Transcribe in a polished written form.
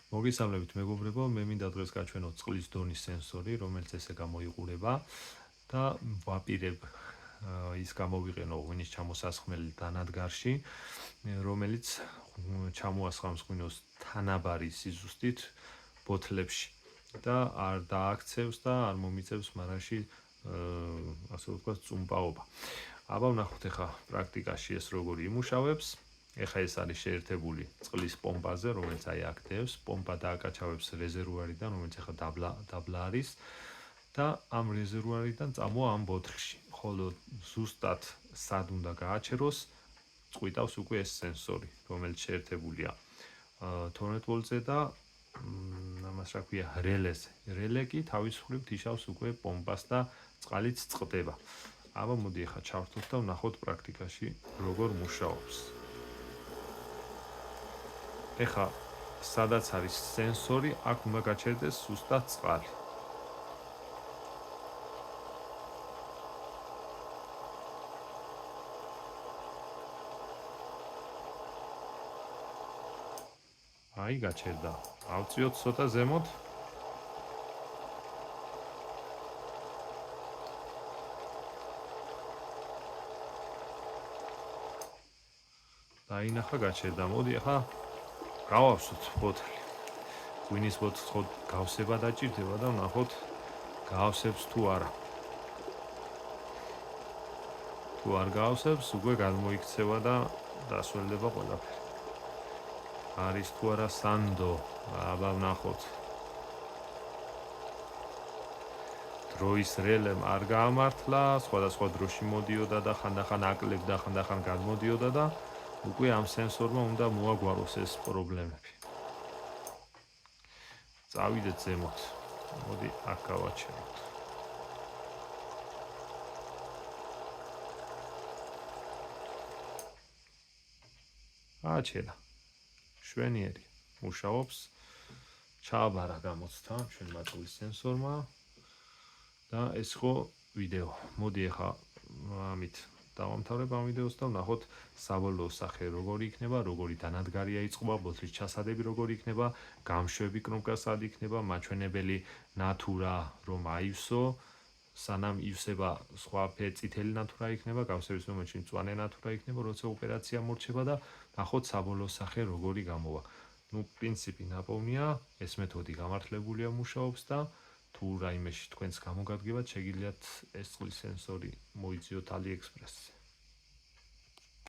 მოგესალმებით მეგობრებო, მე მინდა დღეს გაჩვენოთ წყლის დონის სენსორი, რომელიც ესე გამოიყურება და ვაპირებ ის გამოვიყენო ღვინის ჩამოსასხმელი დანადგარში, რომელიც ჩამოასხამს ღვინოს თანაბარი სიზუსტით ბოთლებში და არ დააქცევს და არ მომიწევს მარაში ასე ვთქვათ წუმპაობა. აბა ვნახოთ ახლა პრაქტიკაში ეს როგორი იმუშავებს. ეხა ეს არის შეერთებული წყლის პომპაზე, რომელიც აი აქ დევს, პომპა დააკაჩავებს რეზერვუარიდან, რომელიც ახლა დაბლა არის და ამ რეზერვუარიდან წამოა ამ ბოთლში. ხოლო ზუსტად სად უნდა გააჩეროს, წყვიტავს უკვე ეს სენსორი, რომელიც შეერთებულია 12 ვოლტზე და ამას რა ქვია რელეზე. რელე კი თავის მხრივ თიშავს უკვე პომპას და წყალიც წყდება. აბა მოდი ახლა ჩავრთოთ და ვნახოთ პრაქტიკაში როგორ მუშაობს. ეხლა სადაც არის სენსორი, აქ უნდა გაჩერდეს ზუსტად წყალი. აი გაჩერდა. ავწიოთ ცოტა ზემოთ. დაინახა გაჩერდა. მოდი ახლა გავავსოთ ბოთლი. ღვინის ბოთლს ხო გავსება დაჭირდება და ვნახოთ გავსებს თუ არა. თუ არ გავსებს, უკვე გამოიქცევა და დასველდება ყველაფერი. არის თუ არა სანდო, აბა ვნახოთ. დროის რელემ არ გაამართლა, სხვადასხვა დროში მოდიოდა და ხანდახან აკლებდა, ხანდახან გადმოდიოდა და უკვე ამ სენსორმა უნდა მოაგვაროს ეს პრობლემები. წავიდეთ ზემოთ. მოდი აქ გავაჩეროთ. აჩერა. შვენიერი. მუშაობს. ჩააბარა გამოცდა ჩვენმა წყლის სენსორმა და ეს ხო ვიდეო. მოდი ახლა ამით დავამთავრებ ამ ვიდეოს და ვნახოთ საბოლოო სახე როგორი იქნება, როგორი დანადგარია იწყება, ბოთლის ჩასადები როგორი იქნება, გამშვები კნოპკა სად იქნება, მაჩვენებელი ნათურა რომ აივსო, სანამ ივსება სხვა წითელი ნათურა იქნება, გამშვების მომენტში მწვანე ნათურა იქნება, როცა ოპერაცია მორჩება და ვნახოთ საბოლოო სახე როგორი გამოვა. პრინციპი ნაპოვნია, ეს მეთოდი გამართლებულია მუშაობს და თუ რაიმეში თქვენს გამოგადგებათ, შეგიძლიათ ეს წყლის სენსორი მოიძიოთ AliExpress-ზე.